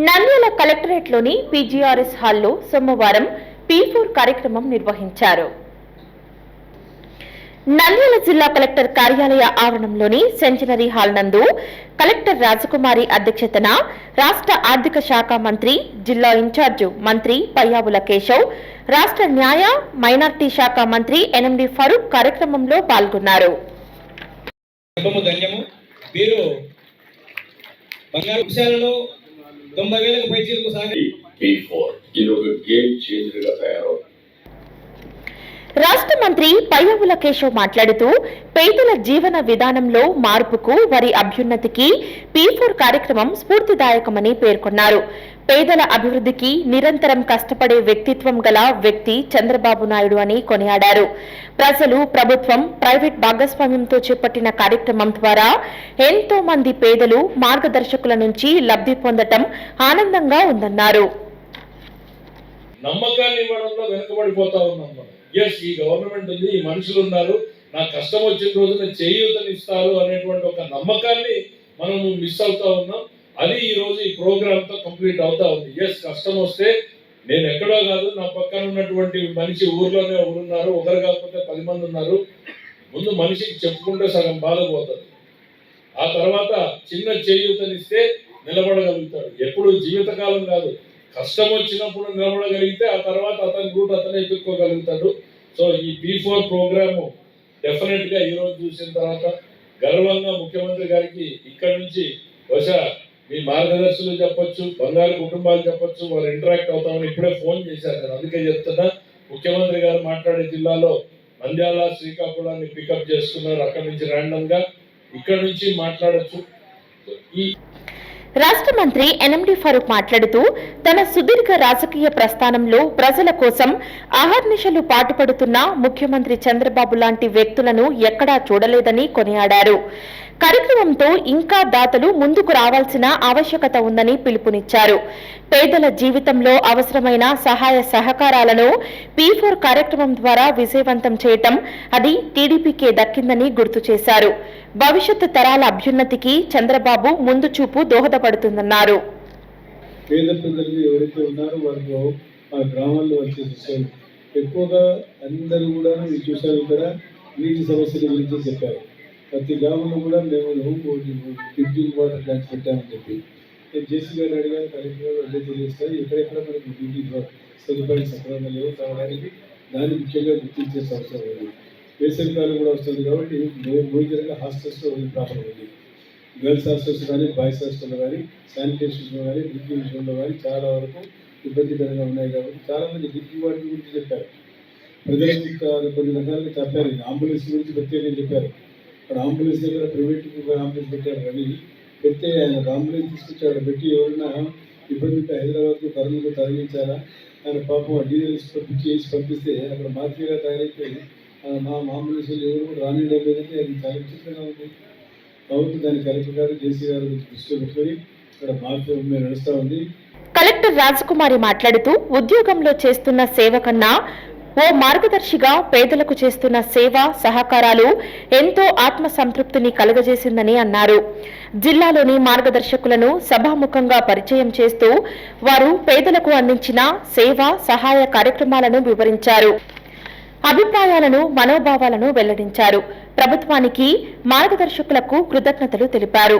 Nandyal కలెక్టరేట్లోని PGRS హాల్లో సోమవారం P4 కార్యక్రమం నిర్వహించారు. నంద్యాల జిల్లా కలెక్టర్ కార్యాలయ ఆవరణంలోని సెంచనరీ హాల్ నందు కలెక్టర్ రాజకుమారి అధ్యక్షతన రాష్ట్ర ఆర్థిక శాఖ మంత్రి, జిల్లా ఇన్ఛార్జ్ మంత్రి పయ్యావుల కేశవ్, రాష్ట్ర న్యాయ మైనార్టీ శాఖ మంత్రి ఎన్ఎండి ఫరూక్ కార్యక్రమంలో పాల్గొన్నారు. రాష్ట్ర మంత్రి పయ్యావుల కేశవ్ మాట్లాడుతూ పేదల జీవన విధానంలో మార్పుకు, వారి అభ్యున్నతికి P4 కార్యక్రమం స్ఫూర్తిదాయకమని పేర్కొన్నారు. పేదల అభివృద్ధికి నిరంతరం కష్టపడే వ్యక్తిత్వం గల వ్యక్తి చంద్రబాబు నాయుడు అని కొనియాడారు. ప్రజలు, ప్రభుత్వం, ప్రైవేట్ భాగస్వామ్యంతో చేపట్టిన కార్యక్రమం ద్వారా ఎంతో మంది పేదలు, మార్గదర్శకుల నుంచి లబ్ధి పొందటం ఆనందంగా ఉందన్నారు. నమ్మకాన్ని ఇవ్వడంలో వెనుకబడిపోతా ఉన్నాం మనం. ఎస్, ఈ గవర్నమెంట్ ఉంది, ఈ మనుషులు ఉన్నారు, నాకు కష్టం వచ్చిన రోజున చేయూతనిస్తారు అనేటువంటి ఒక నమ్మకాన్ని మనం మిస్ అవుతా ఉన్నాం. అది ఈ రోజు ఈ ప్రోగ్రామ్ తో కంప్లీట్ అవుతా ఉంది. ఎస్, కష్టం వస్తే నేను ఎక్కడో కాదు, నా పక్కన ఉన్నటువంటి మనిషి ఊర్లోనే ఉన్నారు, ఒకరు కాకపోతే 10 మంది ఉన్నారు. ముందు మనిషికి చెప్పుకుంటే సగం బాధపోతుంది. ఆ తర్వాత చిన్న చేయూతనిస్తే నిలబడగలుగుతాడు. ఎప్పుడు జీవితకాలం కాదు, కష్టం వచ్చినప్పుడు నిలబడగలిగితే ఆ తర్వాత అతని రూట్ అతనే ఎదుర్కోగలుగుతాడు. సో ఈ P4 ప్రోగ్రాము డెఫినెట్ గా ఈ రోజు చూసిన తర్వాత గర్వంగా ముఖ్యమంత్రి గారికి ఇక్కడ నుంచి బహుశా మీ మార్గదర్శులు చెప్పొచ్చు, బంగారు కుటుంబాలు చెప్పొచ్చు, వాళ్ళు ఇంటరాక్ట్ అవుతామని ఇప్పుడే ఫోన్ చేశారు. నేను అందుకే చెప్తున్నా, ముఖ్యమంత్రి గారు మాట్లాడే జిల్లాలో నంద్యాల, శ్రీకాకుళాన్ని పికప్ చేసుకున్నారు. అక్కడి నుంచి ర్యాండమ్ గా ఇక్కడ నుంచి మాట్లాడొచ్చు. ఈ రాష్ట్ర మంత్రి ఎన్ఎండి ఫరూక్ మాట్లాడుతూ తన సుదీర్ఘ రాజకీయ ప్రస్థానంలో ప్రజల కోసం అహర్నిశలు పాటుపడుతున్న ముఖ్యమంత్రి చంద్రబాబు లాంటి వ్యక్తులను ఎక్కడా చూడలేదని కొనియాడారు. కార్యక్రమంతో ఇంకా దాతలు ముందుకు రావాల్సిన ఆవశ్యకత ఉందని పిలుపునిచ్చారు. పేదల జీవితంలో అవసరమైన సహాయ సహకారాలను P4 కార్యక్రమం ద్వారా విజయవంతం చేయటం అది టీడీపీకే దక్కిందని గుర్తు చేశారు. భవిష్యత్తు తరాల అభ్యున్నతికి చంద్రబాబు ముందు చూపు దోహదపడుతుందన్నారు. పేద ప్రజలు ఎవరైతే ఉన్నారో వాళ్ళు ఆ గ్రామాల్లో వచ్చేసి ఎక్కువగా అందరూ కూడా చూశారు కదా, నీటి సమస్యల గురించి చెప్పారు. ప్రతి గ్రామంలో కూడా మేము డ్రింకింగ్ వాటర్ ప్లాంట్స్ పెట్టామని చెప్పి నేను జేసీ గారు అడిగాను, కలెక్టర్ గారు అదే తెలియస్తారు. ఎక్కడెక్కడ మనకు డ్రింకింగ్ సదుపాయం సక్రమంగా లేవు కావడానికి దాన్ని ముఖ్యంగా గుర్తించేసే అవసరం ఉంది. వేసవికాలం కూడా వస్తుంది కాబట్టి భోజనంగా హాస్టల్స్లో ప్రాబ్లం ఉంది. గర్ల్స్ హాస్టల్స్ కానీ, బాయ్స్ హాస్టల్లో కానీ, శానిటేషన్లో కానీ, డ్రింకింగ్ విషయంలో కానీ చాలా వరకు ఇబ్బందికరంగా ఉన్నాయి. కాబట్టి చాలామంది డ్రింకింగ్ వాటర్ గురించి చెప్పారు. ప్రజలకు కొన్ని రకాలుగా చెప్పారు. అంబులెన్స్ గురించి ప్రత్యేకంగా చెప్పారు. అక్కడ అంబులెన్స్ దగ్గర ప్రైవేట్ అంబులెన్స్ పెట్టారు కానీ పెడితే ఆయన అంబులెన్స్ తీసుకొచ్చాడు పెట్టి ఎవరైనా ఇబ్బంది హైదరాబాద్కు కర్నూలుకు తరలించారా, ఆయన పాపం డీజిల్స్ పంపిస్తే అక్కడ మాఫియాగా తయారైపోయి మా అంబులెన్స్ ఎవరు కూడా రానియడం లేదంటే అది చాలా విచిత్రంగా ఉంది. కాబట్టి దాని కలెక్టర్ గారు, జేసీ గారు దృష్టిలో పెట్టుకొని ఇక్కడ మాఫియా నడుస్తూ ఉంది. కలెక్టర్ రాజకుమారి మాట్లాడుతూ ఉద్యోగంలో చేస్తున్న సేవ కన్నా ఓ మార్గదర్శిగా పేదలకు చేస్తున్న సేవ, సహకారాలు ఎంతో ఆత్మ సంతృప్తిని కలుగజేసిందని అన్నారు. జిల్లాలోని మార్గదర్శకులను సభాముఖంగా పరిచయం చేస్తూ వారు పేదలకు అందించిన సేవ, సహాయ కార్యక్రమాలను వివరించారు. అభిప్రాయాలను, మనోభావాలను వెల్లడించారు. ప్రభుత్వానికి, మార్గదర్శకులకు కృతజ్ఞతలు తెలిపారు.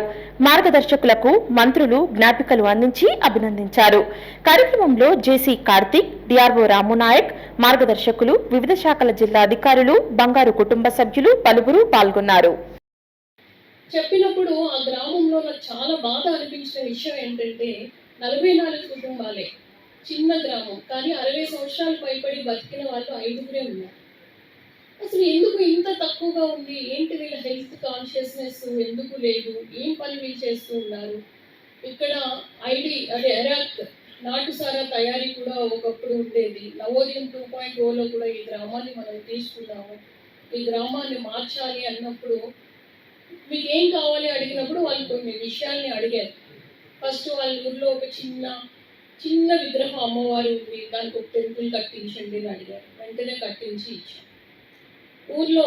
మార్గదర్శకులకు మంత్రులు జ్ఞాపికలు అందించి అభినందించారు. కార్యక్రమంలో జేసీ కార్తిక్, డిఆర్ఓ రామునాయక్, మార్గదర్శకులు, వివిధ శాఖల జిల్లా అధికారులు, బంగారు కుటుంబ సభ్యులు పలువురు పాల్గొన్నారు. చెప్పినప్పుడు ఆ గ్రామంలో నాకు చాలా బాగా అనిపించిన విషయం ఏంటంటే 44 కుటుంబాలే, చిన్న గ్రామం కానీ 60 సంవత్సరాలు పైబడి బతికిన వాళ్ళు 5గురే ఉన్నారు. అసలు ఎందుకు ఇంత తక్కువగా ఉంది, ఏంటి వీళ్ళ హెల్త్ కాన్షియస్నెస్ ఎందుకు లేదు, ఏం పని వీళ్ళు చేస్తూ ఉన్నారు. ఇక్కడ ఎరాక్ నాటుసారా తయారీ కూడా ఒకప్పుడు ఉండేది. నవోదయం 2.0లో కూడా ఈ గ్రామాన్ని మనం తీసుకున్నాము. ఈ గ్రామాన్ని మార్చాలి అన్నప్పుడు మీకు ఏం కావాలి అడిగినప్పుడు వాళ్ళు కొన్ని విషయాల్ని అడిగారు. ఫస్ట్ వాళ్ళ ఊర్లో ఒక చిన్న విగ్రహం అమ్మవారు ఉంది, దానికి ఒక టెంపుల్ కట్టించండి అని అడిగారు. వెంటనే కట్టించి ఇచ్చాం. ఊర్లో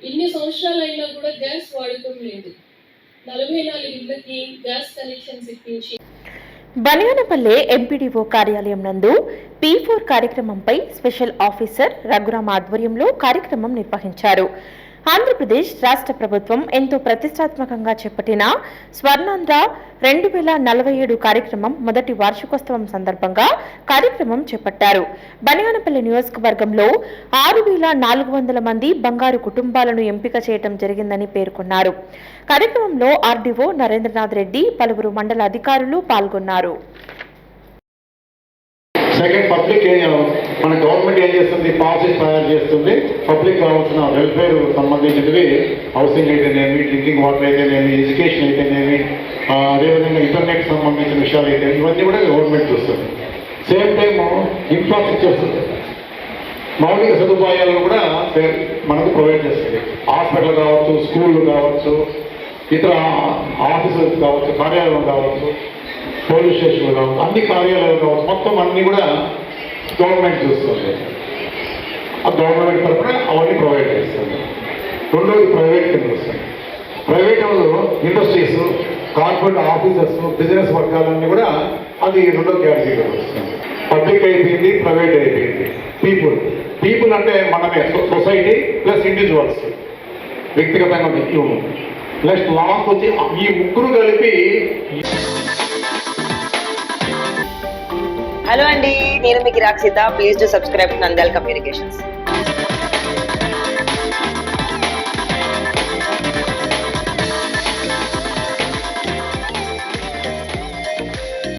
ఇన్ని సంవత్సరాలు అయినా కూడా గ్యాస్ వాడకం లేదు. 44 ఇళ్ళకి గ్యాస్ కనెక్షన్స్ ఇప్పించి బనియానపల్లె ఎంపీడీఓ కార్యాలయం నందు P4 కార్యక్రమంపై స్పెషల్ ఆఫీసర్ రఘురామ్ ఆధ్వర్యంలో కార్యక్రమం నిర్వహించారు. ఆంధ్రప్రదేశ్ రాష్ట్ర ప్రభుత్వం ఎంతో ప్రతిష్టాత్మకంగా చేపట్టిన స్వర్ణాంధ్ర 2047 కార్యక్రమం మొదటి వార్షికోత్సవం సందర్భంగా కార్యక్రమం చేపట్టారు. బనియానపల్లి నియోజకవర్గంలో 6,400 మంది బంగారు కుటుంబాలను ఎంపిక చేయడం జరిగిందని పేర్కొన్నారు. కార్యక్రమంలో ఆర్డీఓ నరేంద్రనాథ్ రెడ్డి, పలువురు మండల అధికారులు పాల్గొన్నారు. సెకండ్ పబ్లిక్ మన గవర్నమెంట్ ఏం చేస్తుంది, పాలసీస్ తయారు చేస్తుంది. పబ్లిక్ కావాల్సిన వెల్ఫేర్ సంబంధించినవి హౌసింగ్ అయితేనేమి, డ్రింకింగ్ వాటర్ అయితేనేమి, ఎడ్యుకేషన్ అయితేనేమి, అదేవిధంగా ఇంటర్నెట్ సంబంధించిన విషయాలు అయితే ఇవన్నీ కూడా గవర్నమెంట్ చూస్తుంది. సేమ్ టైం ఇన్ఫ్రాస్ట్రక్చర్స్, మౌలిక సదుపాయాలను కూడా మనకు ప్రొవైడ్ చేస్తుంది. హాస్పిటల్ కావచ్చు, స్కూళ్ళు కావచ్చు, ఇతర ఆఫీసులు కావచ్చు, కార్యాలయం కావచ్చు, పోలీస్ స్టేషన్లు కావచ్చు, అన్ని కార్యాలయాలు కావచ్చు, మొత్తం అన్నీ కూడా గవర్నమెంట్ చూస్తుంది. ఆ గవర్నమెంట్ తరఫున అవన్నీ ప్రొవైడ్ చేస్తుంది. రెండోది ప్రైవేట్ కింద వస్తుంది. ప్రైవేట్ వాళ్ళు ఇండస్ట్రీస్, కార్పొరేట్ ఆఫీసర్స్, బిజినెస్ వర్గాలన్నీ కూడా అది రెండో కేటగిరీలో వస్తుంది. పబ్లిక్ అయిపోయింది, ప్రైవేట్ అయిపోయింది. పీపుల్ అంటే మనమే, సొసైటీ ప్లస్ ఇండివిజువల్స్, వ్యక్తిగతంగా ప్లస్ లాస్ట్ వచ్చి ఈ ముగ్గురు కలిపి. హలో అండి, నేను మీకు Rakshitha. Please to subscribe Nandyal communications.